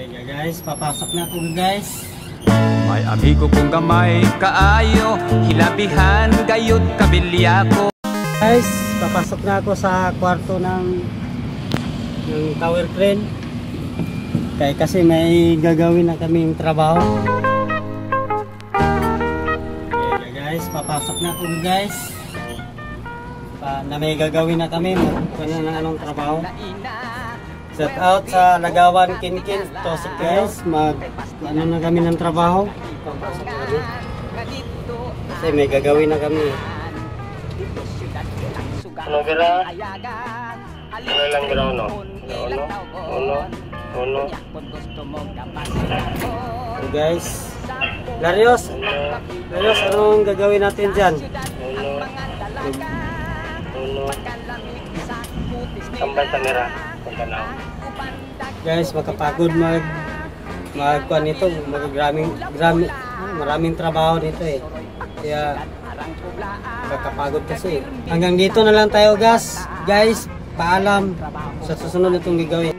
Okay guys, papasok na ako guys. May amigo kong gamay kaayo, hilabihan gayud kabilya ko. Guys, papasok na ako sa kwarto ng tower crane. Kaya kasi may gagawin na kaming trabaho. Okay guys, papasok na ako guys. Na may gagawin na kami, magkano na anong trabaho. Set out sa Lagawan Kinkin. Tosik guys, ano na kami ng trabaho. Papasok na kami. Kasi may gagawin na kami. Ano gira? Ano lang gira uno? Uno. So guys, Larios, anong gagawin natin dyan? Uno. Tambay sa mira. Guys, makapagod magkuhan nito, maraming trabaho dito eh. Kaya makapagod kasi. Hanggang dito na lang tayo guys. Paalam sa susunod itong gagawin.